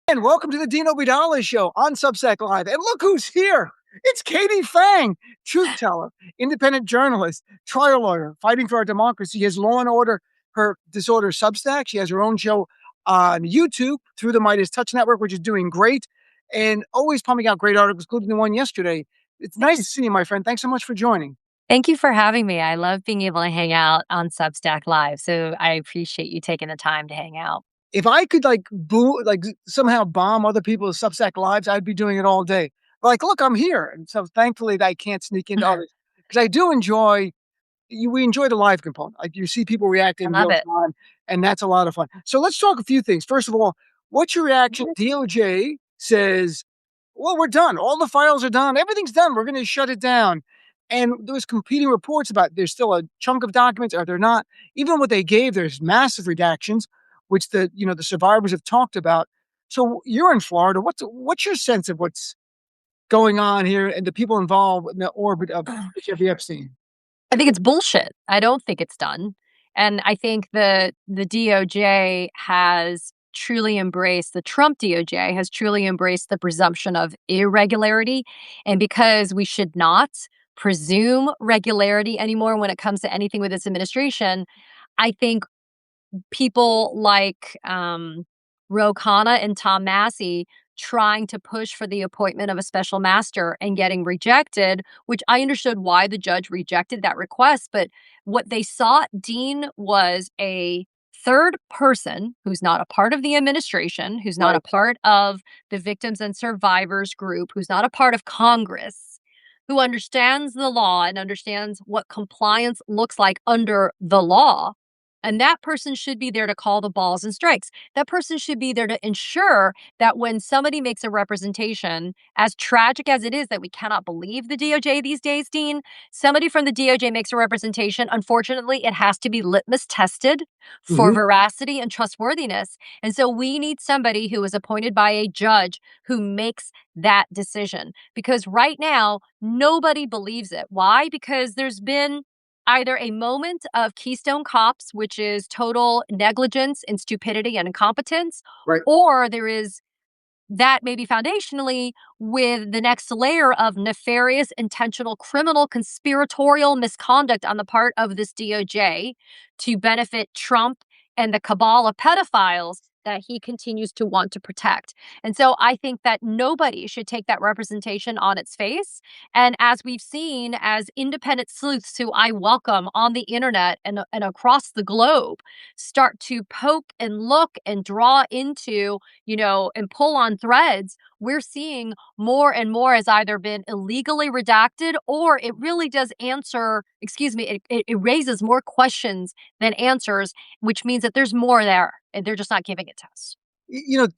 And welcome to the Dean Obeidallah Show on Substack Live. And look who's here. It's Katie Phang, truth teller, independent journalist, trial lawyer, fighting for our democracy. She has Law and Order, her Disorder Substack. She has her own show on YouTube through the Midas Touch Network, which is doing great and always pumping out great articles, including the one yesterday. It's nice to see you, my friend. Thanks so much for joining. Thank you for having me. I love being able to hang out on Substack Live, so I appreciate you taking the time to hang out. If I could somehow bomb other people's Substack lives, I'd be doing it all day. Like, look, I'm here. And so thankfully that I can't sneak into others because I do enjoy, we enjoy the live component. Like you see people react I in love real it. time and that's a lot of fun. So let's talk a few things. First of all, what's your reaction? DOJ says, well, we're done. All the files are done. Everything's done. We're going to shut it down. And there was competing reports about there's still a chunk of documents. Are there not? Even what they gave, there's massive redactions, which the survivors have talked about. So you're in Florida. What's your sense of what's going on here and the people involved in the orbit of Jeffrey Epstein? I think it's bullshit. I don't think it's done. And I think the DOJ has truly embraced, the Trump DOJ has truly embraced the presumption of irregularity. And because we should not presume regularity anymore when it comes to anything with this administration, I think people like Ro Khanna and Tom Massey trying to push for the appointment of a special master and getting rejected, which I understood why the judge rejected that request. But what they sought, Dean, was a third person who's not a part of the administration, who's not a part of the victims and survivors group, who's not a part of Congress, who understands the law and understands what compliance looks like under the law. And that person should be there to call the balls and strikes. That person should be there to ensure that when somebody makes a representation, as tragic as it is that we cannot believe the DOJ these days, Dean, somebody from the DOJ makes a representation. Unfortunately, it has to be litmus tested for veracity and trustworthiness. And so we need somebody who is appointed by a judge who makes that decision. Because right now, nobody believes it. Why? Because there's been either a moment of Keystone Cops, which is total negligence and stupidity and incompetence, or there is that maybe foundationally with the next layer of nefarious, intentional, criminal, conspiratorial misconduct on the part of this DOJ to benefit Trump and the cabal of pedophiles that he continues to want to protect. And so I think that nobody should take that representation on its face. And as we've seen, as independent sleuths who I welcome on the internet and across the globe start to poke and look and draw into, and pull on threads, we're seeing more and more has either been illegally redacted or it really does answer, it raises more questions than answers, which means that there's more there and they're just not giving it to us.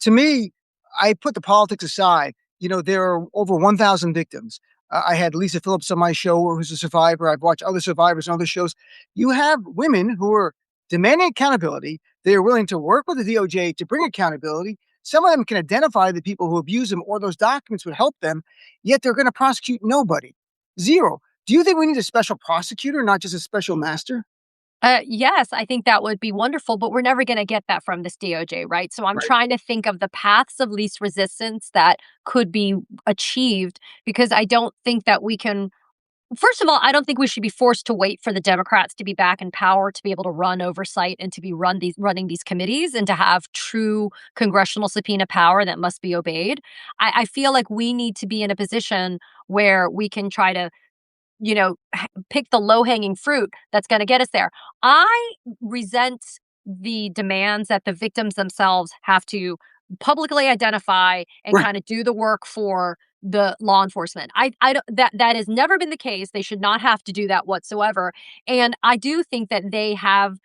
To me, I put the politics aside. There are over 1,000 victims. I had Lisa Phillips on my show, who's a survivor. I've watched other survivors on other shows. You have women who are demanding accountability. They are willing to work with the DOJ to bring accountability. Some of them can identify the people who abuse them or those documents would help them, yet they're going to prosecute nobody. Zero. Do you think we need a special prosecutor, not just a special master? Yes, I think that would be wonderful, but we're never going to get that from this DOJ, right? So I'm trying to think of the paths of least resistance that could be achieved because I don't think that we can. First of all, I don't think we should be forced to wait for the Democrats to be back in power to be able to run oversight and to be running these committees and to have true congressional subpoena power that must be obeyed. I feel like we need to be in a position where we can try to pick the low-hanging fruit that's going to get us there. I resent the demands that the victims themselves have to publicly identify and kind of do the work for the law enforcement. That has never been the case. They should not have to do that whatsoever. And I do think that they have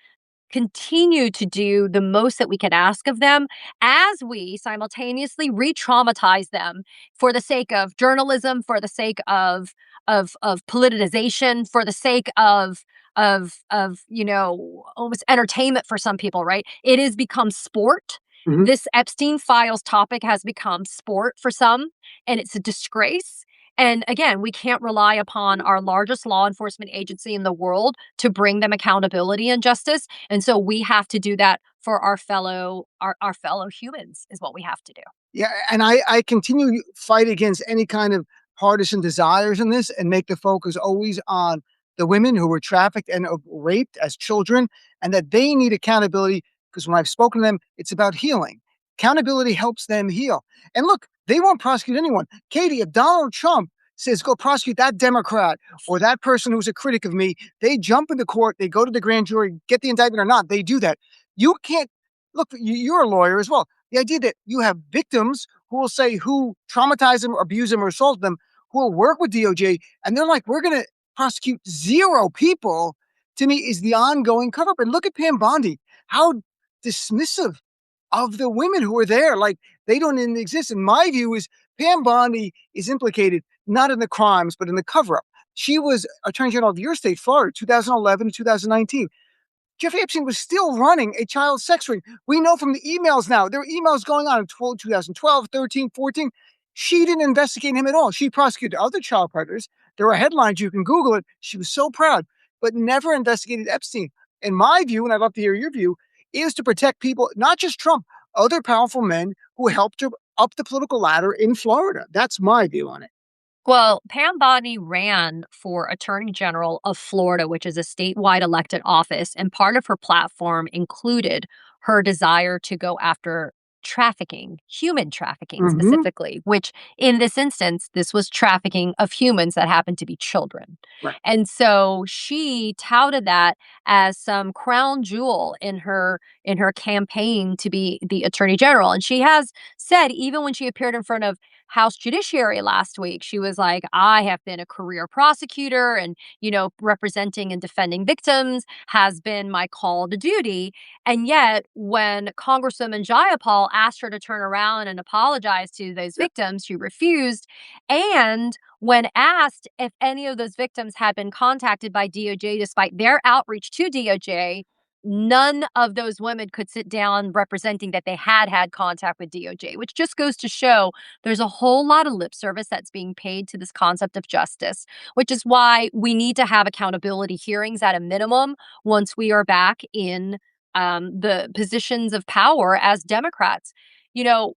continued to do the most that we can ask of them as we simultaneously re-traumatize them for the sake of journalism, for the sake of politicization, for the sake of almost entertainment for some people, right? It has become sport. This Epstein files topic has become sport for some, and it's a disgrace. And again, we can't rely upon our largest law enforcement agency in the world to bring them accountability and justice. And so we have to do that for our fellow humans is what we have to do. Yeah, and I continue to fight against any kind of partisan desires in this and make the focus always on the women who were trafficked and raped as children, and that they need accountability. Because when I've spoken to them, it's about healing. Accountability helps them heal. And look, they won't prosecute anyone. Katie, if Donald Trump says go prosecute that Democrat or that person who's a critic of me, they jump into court, they go to the grand jury, get the indictment or not, they do that. You can't look. You're a lawyer as well. The idea that you have victims who will say who traumatized them, or abused them, or assaulted them, who will work with DOJ, and they're like, we're going to prosecute zero people, to me is the ongoing cover up. And look at Pam Bondi, how dismissive of the women who were there. Like they don't even exist. And my view is Pam Bondi is implicated not in the crimes, but in the cover up. She was Attorney General of your state, Florida, 2011 to 2019. Jeffrey Epstein was still running a child sex ring. We know from the emails now. There were emails going on in 2012, 13, 14. She didn't investigate him at all. She prosecuted other child predators. There were headlines. You can Google it. She was so proud, but never investigated Epstein. In my view, and I'd love to hear your view, is to protect people, not just Trump, other powerful men who helped her up the political ladder in Florida. That's my view on it. Well, Pam Bondi ran for Attorney General of Florida, which is a statewide elected office, and part of her platform included her desire to go after trafficking, human trafficking Mm-hmm. specifically, which in this instance, this was trafficking of humans that happened to be children. Right. And so she touted that as some crown jewel in her campaign to be the Attorney General. And she has said, even when she appeared in front of House Judiciary last week, she was like, I have been a career prosecutor and, representing and defending victims has been my call to duty. And yet, when Congresswoman Jayapal asked her to turn around and apologize to those victims, she refused. And when asked if any of those victims had been contacted by DOJ despite their outreach to DOJ, none of those women could sit down representing that they had contact with DOJ, which just goes to show there's a whole lot of lip service that's being paid to this concept of justice, which is why we need to have accountability hearings at a minimum once we are back in the positions of power as Democrats.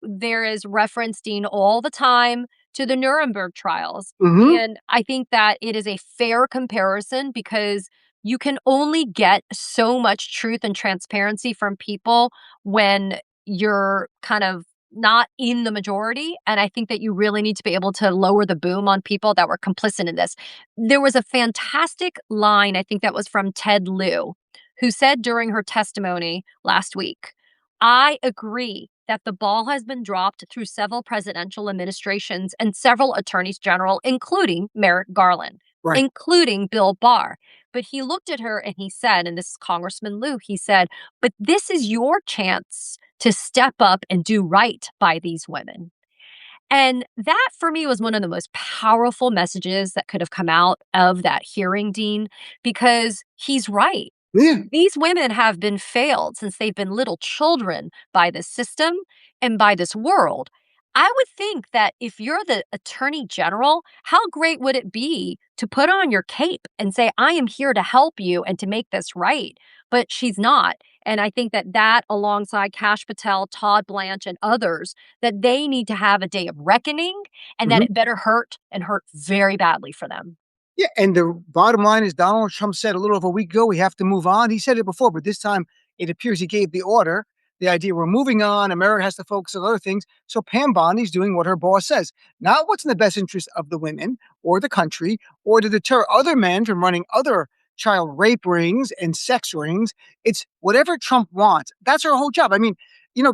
There is reference, Dean, all the time to the Nuremberg trials. Mm-hmm. And I think that it is a fair comparison because you can only get so much truth and transparency from people when you're kind of not in the majority. And I think that you really need to be able to lower the boom on people that were complicit in this. There was a fantastic line, I think that was from Ted Lieu, who said during her testimony last week, I agree that the ball has been dropped through several presidential administrations and several attorneys general, including Merrick Garland, Right. including Bill Barr. But he looked at her and he said, and this is Congressman Lieu, he said, but this is your chance to step up and do right by these women. And that for me was one of the most powerful messages that could have come out of that hearing, Dean, because he's right. Yeah. These women have been failed since they've been little children by this system and by this world. I would think that if you're the attorney general, how great would it be to put on your cape and say, I am here to help you and to make this right? But she's not. And I think that alongside Kash Patel, Todd Blanche, and others, that they need to have a day of reckoning and that Mm-hmm. it better hurt and hurt very badly for them. Yeah, and the bottom line is Donald Trump said a little over a week ago, we have to move on. He said it before, but this time it appears he gave the order. The idea we're moving on, America has to focus on other things. So Pam Bondi's doing what her boss says, not what's in the best interest of the women or the country or to deter other men from running other child rape rings and sex rings. It's whatever Trump wants. That's her whole job. I mean,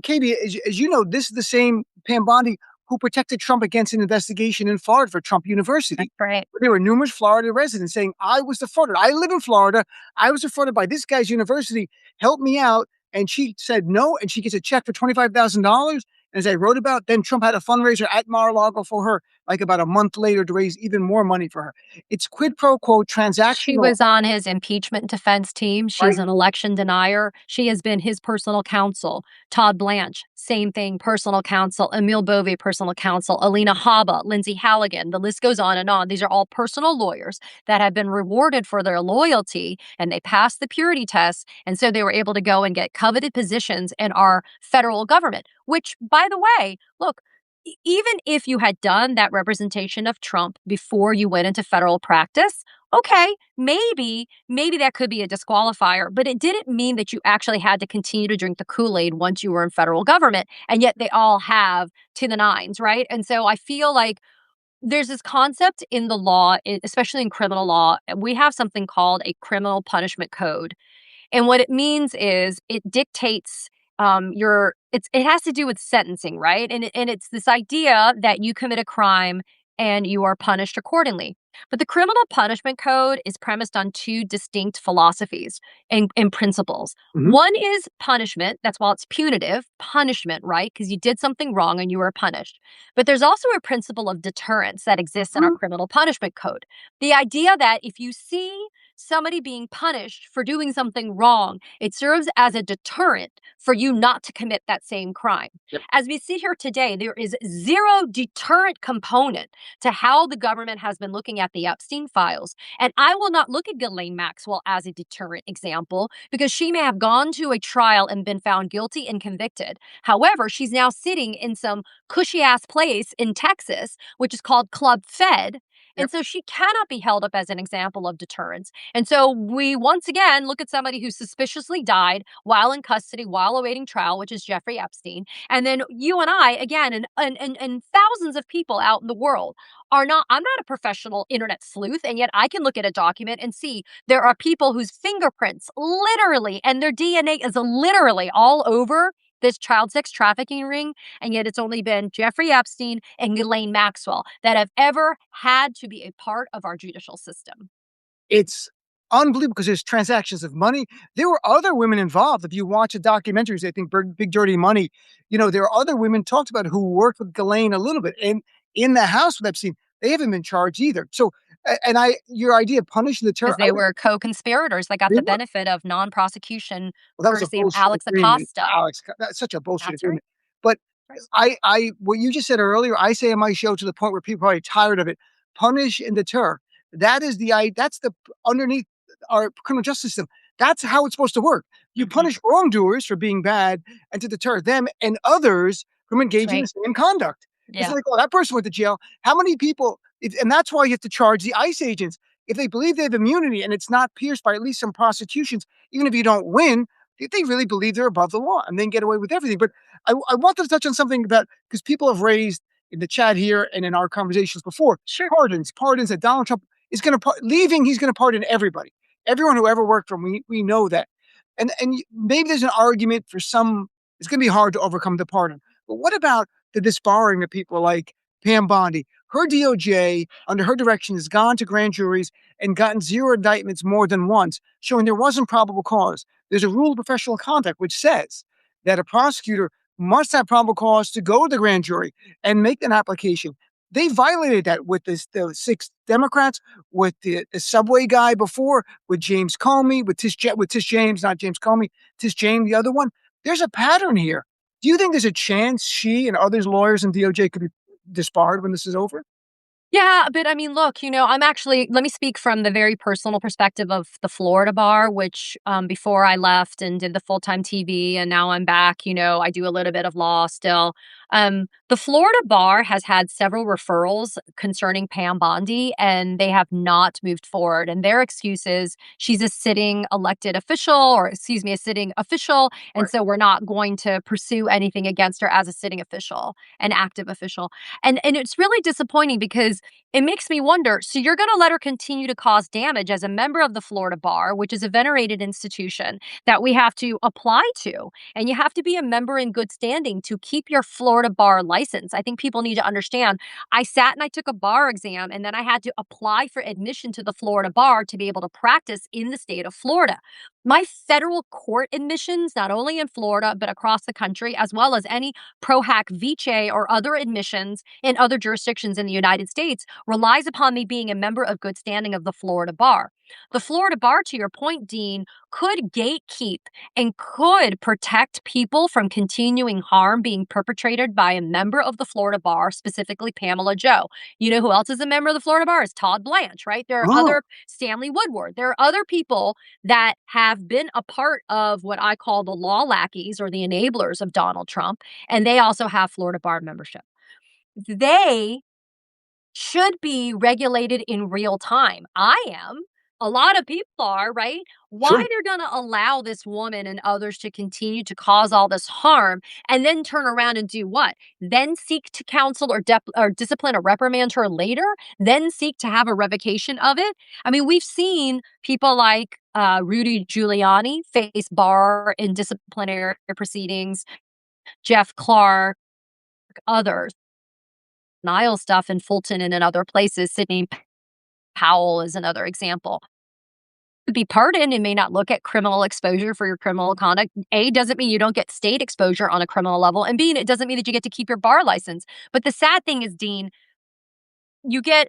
Katie, as you know, this is the same Pam Bondi who protected Trump against an investigation in Florida for Trump University. That's right. There were numerous Florida residents saying, I was defrauded. I live in Florida. I was defrauded by this guy's university. Help me out. And she said no, and she gets a check for $25,000. And as I wrote about, then Trump had a fundraiser at Mar-a-Lago for her. like about a month later to raise even more money for her. It's quid pro quo She transactional, was on his impeachment defense team. She's right? an election denier. She has been his personal counsel. Todd Blanche, same thing, personal counsel. Emil Bove, personal counsel. Alina Habba, Lindsay Halligan. The list goes on and on. These are all personal lawyers that have been rewarded for their loyalty, and they passed the purity test. And so they were able to go and get coveted positions in our federal government, which, by the way, look, even if you had done that representation of Trump before you went into federal practice, okay, maybe that could be a disqualifier, but it didn't mean that you actually had to continue to drink the Kool-Aid once you were in federal government. And yet they all have to the nines, right? And so I feel like there's this concept in the law, especially in criminal law. We have something called a criminal punishment code. And what it means is it dictates it has to do with sentencing, right? And it's this idea that you commit a crime and you are punished accordingly. But the criminal punishment code is premised on two distinct philosophies and principles. Mhm. One is punishment. That's why it's punitive punishment, right? Because you did something wrong and you were punished. But there's also a principle of deterrence that exists in our criminal punishment code. The idea that if you see somebody being punished for doing something wrong, it serves as a deterrent for you not to commit that same crime. Yep. As we sit here today, there is zero deterrent component to how the government has been looking at the Epstein files. And I will not look at Ghislaine Maxwell as a deterrent example because she may have gone to a trial and been found guilty and convicted. However, she's now sitting in some cushy ass place in Texas, which is called Club Fed. And Yep. so she cannot be held up as an example of deterrence. And so we once again look at somebody who suspiciously died while in custody, while awaiting trial, which is Jeffrey Epstein. And then you and I, again, and thousands of people out in the world are not, I'm not a professional internet sleuth, and yet I can look at a document and see there are people whose fingerprints literally and their DNA is literally all over this child sex trafficking ring, and yet it's only been Jeffrey Epstein and Ghislaine Maxwell that have ever had to be a part of our judicial system. It's unbelievable because there's transactions of money. There were other women involved. If you watch the documentaries, I think Big Dirty Money, there are other women talked about who worked with Ghislaine a little bit. And in the house with Epstein, they haven't been charged either. So, your idea of punishing the terror, Because they were co-conspirators that got they the were. benefit of non-prosecution Well, that was a courtesy of bullshit Alex agreement, Acosta. Alex. That's such a bullshit That's right. agreement. But Right. what you just said earlier, I say on my show to the point where people are probably tired of it. Punish and deter. That is that's the underneath our criminal justice system. That's how it's supposed to work. You Mhm. punish wrongdoers for being bad and to deter them and others from That's engaging in right. the same conduct. It's Yeah. like, oh, that person went to jail. How many people? And that's why you have to charge the ICE agents. If they believe they have immunity and it's not pierced by at least some prosecutions, even if you don't win, they really believe they're above the law and then get away with everything. But I wanted to touch on something about because people have raised in the chat here and in our conversations before Sure. pardons that Donald Trump is going to leaving. He's going to pardon everybody, everyone who ever worked for him. We know that, and maybe there's an argument for some. It's going to be hard to overcome the pardon. But what about the disbarring of people like Pam Bondi? Her DOJ, under her direction, has gone to grand juries and gotten zero indictments more than once, showing there wasn't probable cause. There's a rule of professional conduct which says that a prosecutor must have probable cause to go to the grand jury and make an application. They violated that with the 6 Democrats, with the subway guy before, with James Comey, with Tish James, not James Comey, Tish James, the other one. There's a pattern here. Do you think there's a chance she and others lawyers in DOJ could be disbarred when this is over? Yeah, but I mean, look, let me speak from the very personal perspective of the Florida bar, which before I left and did the full time TV and now I'm back, I do a little bit of law still. The Florida bar has had several referrals concerning Pam Bondi and they have not moved forward. And their excuse is she's a sitting elected official, or excuse me, a sitting official. And Right. so we're not going to pursue anything against her as a sitting official, an active official. And it's really disappointing because It makes me wonder, so you're going to let her continue to cause damage as a member of the Florida Bar, which is a venerated institution that we have to apply to. And you have to be a member in good standing to keep your Florida Bar license. I think people need to understand. I sat and I took a bar exam, and then I had to apply for admission to the Florida Bar to be able to practice in the state of Florida. My federal court admissions, not only in Florida, but across the country, as well as any pro hac vice or other admissions in other jurisdictions in the United States, relies upon me being a member of good standing of the Florida Bar. The Florida Bar, to your point, Dean, could gatekeep and could protect people from continuing harm being perpetrated by a member of the Florida Bar, specifically Pamela Joe. You know who else is a member of the Florida Bar? Is Todd Blanche, right? There are Oh, other Stanley Woodward. There are other people that have been a part of what I call the law lackeys or the enablers of Donald Trump, and they also have Florida Bar membership. They should be regulated in real time. I am. A lot of people are, right? Why sure. they're going to allow this woman and others to continue to cause all this harm and then turn around and do what? Then seek to counsel or discipline or reprimand her later? Then seek to have a revocation of it? I mean, we've seen people like Rudy Giuliani face bar and disciplinary proceedings, Jeff Clark, others. Nile stuff in Fulton and in other places. Sidney Powell is another example. To be pardoned and may not look at criminal exposure for your criminal conduct. A, doesn't mean you don't get state exposure on a criminal level. And B, it doesn't mean that you get to keep your bar license. But the sad thing is, Dean, you get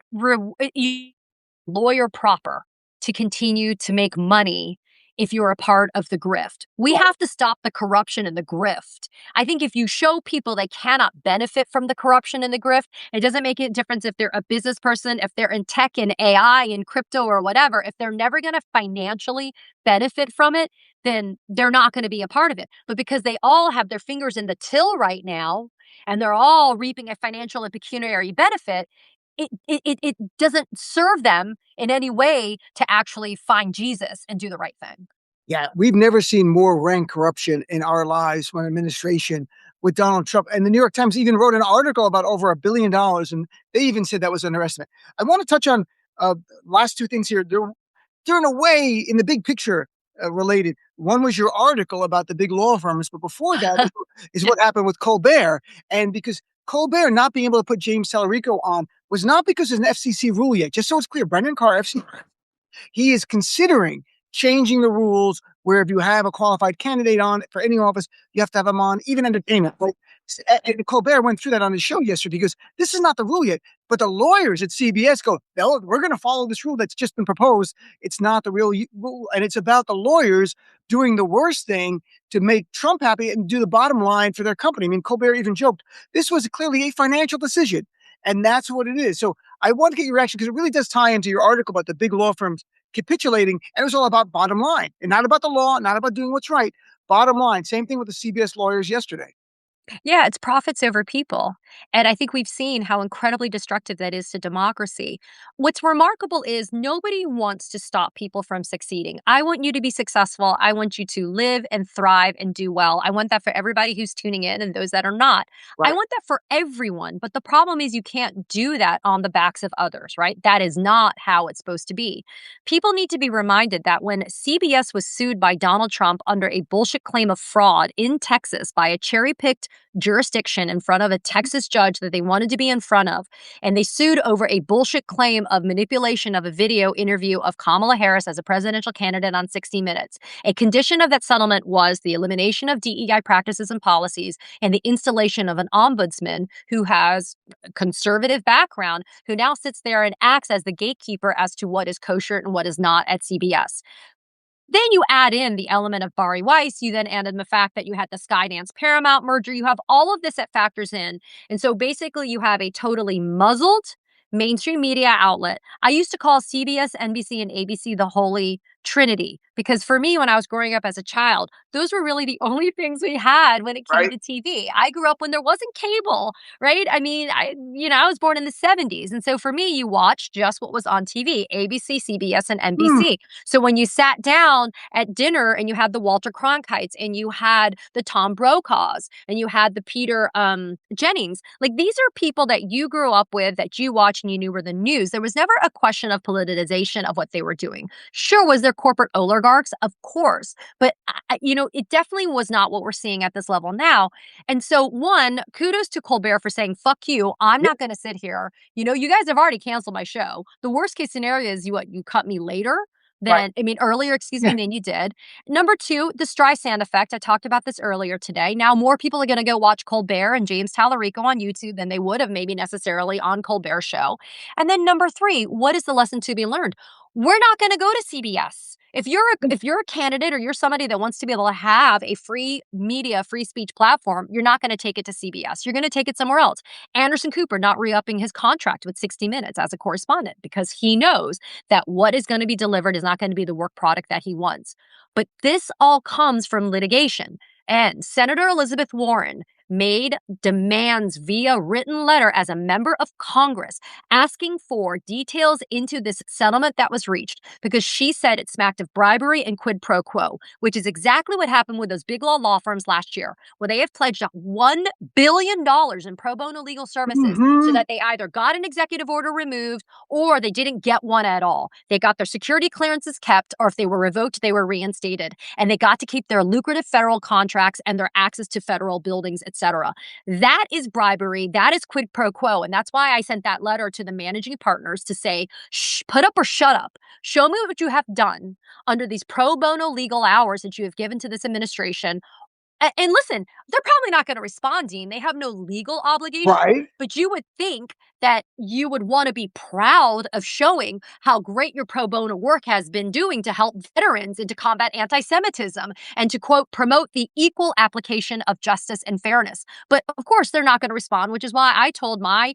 lawyer proper to continue to make money if you're a part of the grift. We have to stop the corruption and the grift. I think if you show people they cannot benefit from the corruption and the grift, it doesn't make a difference if they're a business person, if they're in tech and AI and crypto or whatever. If they're never going to financially benefit from it, then they're not going to be a part of it. But because they all have their fingers in the till right now and they're all reaping a financial and pecuniary benefit, it doesn't serve them in any way to actually find Jesus and do the right thing. Yeah, we've never seen more rank corruption in our lives from an administration with Donald Trump. And the New York Times even wrote an article about over $1 billion, and they even said that was an underestimate. I want to touch on last two things here. They're in a way, in the big picture, related. One was your article about the big law firms, but before that is what happened with Colbert. And because Colbert not being able to put James Tallarico on was not because there's an FCC rule yet. Just so it's clear, Brendan Carr, FCC, he is considering changing the rules where if you have a qualified candidate on for any office, you have to have them on, even entertainment. Like, and Colbert went through that on his show yesterday because this is not the rule yet. But the lawyers at CBS go, no, we're going to follow this rule that's just been proposed. It's not the real rule. And it's about the lawyers doing the worst thing to make Trump happy and do the bottom line for their company. I mean, Colbert even joked, this was clearly a financial decision. And that's what it is. So I want to get your reaction because it really does tie into your article about the big law firms capitulating. And it was all about bottom line and not about the law, not about doing what's right. Bottom line. Same thing with the CBS lawyers yesterday. Yeah, it's profits over people. And I think we've seen how incredibly destructive that is to democracy. What's remarkable is nobody wants to stop people from succeeding. I want you to be successful. I want you to live and thrive and do well. I want that for everybody who's tuning in and those that are not. I Right. want that for everyone. But the problem is you can't do that on the backs of others, right? That is not how it's supposed to be. People need to be reminded that when CBS was sued by Donald Trump under a bullshit claim of fraud in Texas by a cherry picked jurisdiction in front of a Texas judge that they wanted to be in front of. And they sued over a bullshit claim of manipulation of a video interview of Kamala Harris as a presidential candidate on 60 Minutes. A condition of that settlement was the elimination of DEI practices and policies and the installation of an ombudsman who has a conservative background, who now sits there and acts as the gatekeeper as to what is kosher and what is not at CBS. Then you add in the element of Bari Weiss. You then add in the fact that you had the Skydance Paramount merger. You have all of this that factors in. And so basically, you have a totally muzzled mainstream media outlet. I used to call CBS, NBC, and ABC the holy trinity. Because for me, when I was growing up as a child, those were really the only things we had when it came Right. to TV. I grew up when there wasn't cable, right? I mean, I was born in the 70s. And so for me, you watched just what was on TV, ABC, CBS, and Hmm. NBC. So when you sat down at dinner and you had the Walter Cronkites and you had the Tom Brokaws and you had the Peter Jennings, like these are people that you grew up with that you watched and you knew were the news. There was never a question of politicization of what they were doing. Sure, was there corporate oligarchs? Of course. But, it definitely was not what we're seeing at this level now. And so, one, kudos to Colbert for saying, fuck you. I'm Yeah. not going to sit here. You guys have already canceled my show. The worst case scenario is you cut me later Right. earlier, excuse Yeah. me, than you did. Number two, the Streisand effect. I talked about this earlier today. Now, more people are going to go watch Colbert and James Tallarico on YouTube than they would have maybe necessarily on Colbert's show. And then number three, what is the lesson to be learned? We're not going to go to CBS. If you're a candidate or you're somebody that wants to be able to have a free media, free speech platform, you're not going to take it to CBS. You're going to take it somewhere else. Anderson Cooper not re-upping his contract with 60 Minutes as a correspondent because he knows that what is going to be delivered is not going to be the work product that he wants. But this all comes from litigation. And Senator Elizabeth Warren made demands via written letter as a member of Congress asking for details into this settlement that was reached because she said it smacked of bribery and quid pro quo, which is exactly what happened with those big law firms last year, where they have pledged $1 billion in pro bono legal services so Hmm. that they either got an executive order removed or they didn't get one at all. They got their security clearances kept, or if they were revoked, they were reinstated. And they got to keep their lucrative federal contracts and their access to federal buildings, etc. That is bribery. That is quid pro quo. And that's why I sent that letter to the managing partners to say, put up or shut up. Show me what you have done under these pro bono legal hours that you have given to this administration. And listen, they're probably not going to respond, Dean. They have no legal obligation, Right. but you would think that you would want to be proud of showing how great your pro bono work has been doing to help veterans and to combat anti Semitism and to, quote, promote the equal application of justice and fairness. But of course, they're not going to respond, which is why I told my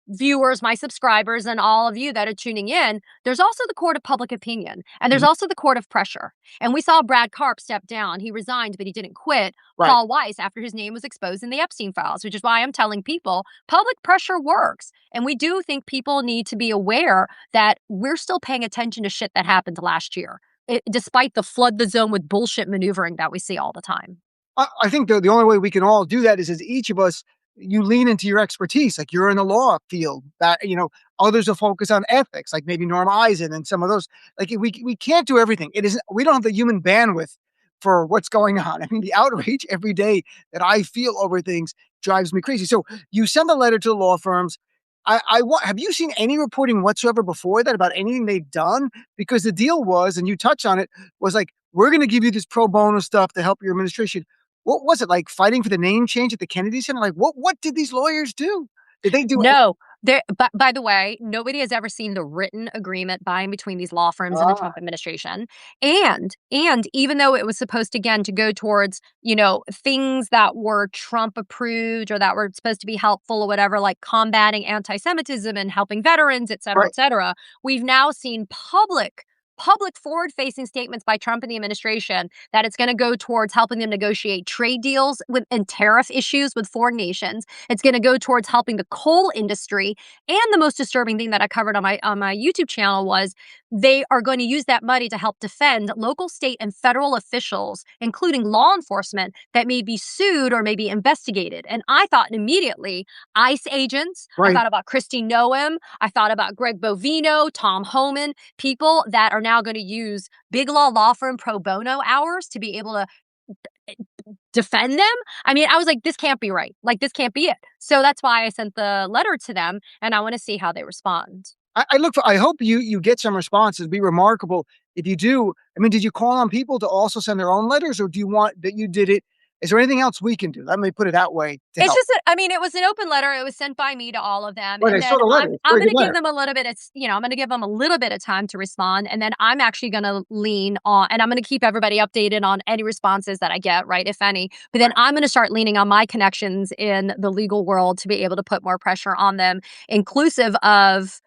viewers, my subscribers, and all of you that are tuning in, there's also the court of public opinion and there's Mhm. also the court of pressure. And we saw Brad Karp step down. He resigned, but he didn't quit. Right. Paul Weiss after his name was exposed in the Epstein files, which is why I'm telling people public pressure works. And we do think people need to be aware that we're still paying attention to shit that happened last year, despite the flood the zone with bullshit maneuvering that we see all the time. I think the only way we can all do that is as each of us, you lean into your expertise. Like you're in the law field, that others will focus on ethics, like maybe Norm Eisen and some of those. Like we can't do everything. It isn't. We don't have the human bandwidth for what's going on. I mean, the outrage every day that I feel over things drives me crazy. So you send a letter to the law firms. Have you seen any reporting whatsoever before that about anything they've done? Because the deal was, and you touched on it, was like, we're going to give you this pro bono stuff to help your administration. What was it like fighting for the name change at the Kennedy Center? Like, what did these lawyers do? Did they do any? No. But by the way, nobody has ever seen the written agreement by and between these law firms and the Ah, Trump administration. And even though it was supposed again to go towards, things that were Trump approved or that were supposed to be helpful or whatever, like combating anti-Semitism and helping veterans, right, et cetera, we've now seen public forward-facing statements by Trump and the administration that it's going to go towards helping them negotiate trade deals and tariff issues with foreign nations. It's going to go towards helping the coal industry. And the most disturbing thing that I covered on my YouTube channel was they are going to use that money to help defend local, state, and federal officials, including law enforcement, that may be sued or may be investigated. And I thought immediately ICE agents. I right. thought about Kristi Noem. I thought about Greg Bovino, Tom Homan, people that are now going to use big law firm pro bono hours to be able to defend them. I mean, I was like, this can't be right. Like, this can't be it. So that's why I sent the letter to them, and I want to see how they respond. I look for. I hope you get some responses. It'd be remarkable if you do. I mean, did you call on people to also send their own letters, or do you want that you did it? Is there anything else we can do? Let me put it that way to It's help. just, it was an open letter. It was sent by me to all of them, Right, I and saw then the I'm letter. It's a I'm very going good to give letter. them a little bit. I'm going to give them a little bit of time to respond, and then I'm actually going to lean on, and I'm going to keep everybody updated on any responses that I get, right, if any. But then I'm going to start leaning on my connections in the legal world to be able to put more pressure on them, inclusive of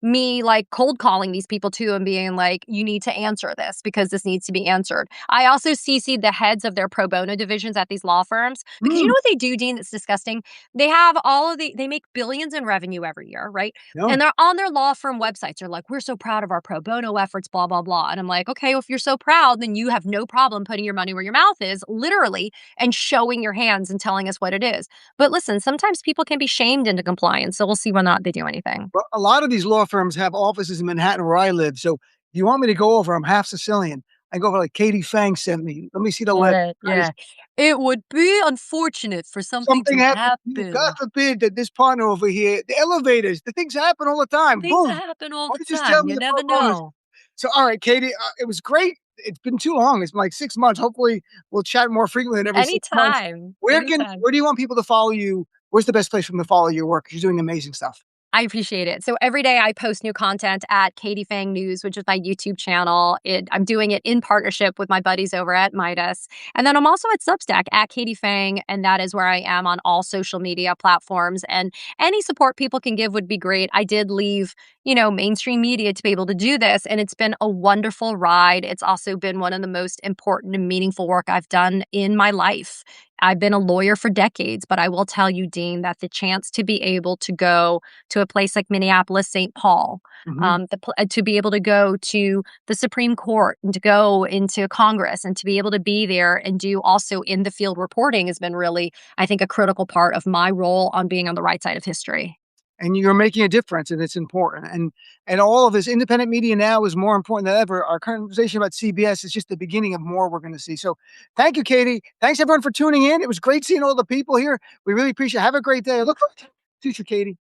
me like cold calling these people too and being like, you need to answer this because this needs to be answered. I also CC'd the heads of their pro bono divisions at these law firms because you know Mm, what they do, Dean, that's disgusting? They have they make billions in revenue every year, right? no. And they're on their law firm websites. They're like, we're so proud of our pro bono efforts, blah, blah, blah. And I'm like, okay, well, if you're so proud, then you have no problem putting your money where your mouth is, literally, and showing your hands and telling us what it is. But listen, sometimes people can be shamed into compliance. So we'll see whether or not they do anything. Well, a lot of these law firms have offices in Manhattan where I live. So if you want me to go over, I'm half Sicilian. I go over like Katie Fang sent me. Let me see the Got letter. it. Guys, Yeah. It would be unfortunate for something something to happened to you. God happen. forbid that this partner over here, the elevators, the things happen all the time. Things Boom. happen all Why the don't you just tell time. me You the never pro bonus? know. So, all right, Katie, it was great. It's been too long. It's been like 6 months. Hopefully, we'll chat more frequently than every 6 months. Anytime. Anytime. Where do you want people to follow you? Where's the best place for them to follow your work? You're doing amazing stuff. I appreciate it. So every day I post new content at Katie Fang News, which is my YouTube channel. I'm doing it in partnership with my buddies over at Midas. And then I'm also at Substack at Katie Fang, and that is where I am on all social media platforms. And any support people can give would be great. I did leave, mainstream media to be able to do this, and it's been a wonderful ride. It's also been one of the most important and meaningful work I've done in my life. I've been a lawyer for decades, but I will tell you, Dean, that the chance to be able to go to a place like Minneapolis, St. Paul, Mhm. to be able to go to the Supreme Court and to go into Congress and to be able to be there and do also in the field reporting has been really, I think, a critical part of my role on being on the right side of history. And you're making a difference, and it's important. And all of this independent media now is more important than ever. Our conversation about CBS is just the beginning of more we're going to see. So, thank you, Katie. Thanks everyone for tuning in. It was great seeing all the people here. We really appreciate it. Have a great day. Look forward to the future, Katie.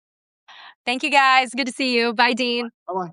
Thank you guys. Good to see you. Bye, Dean. Bye bye.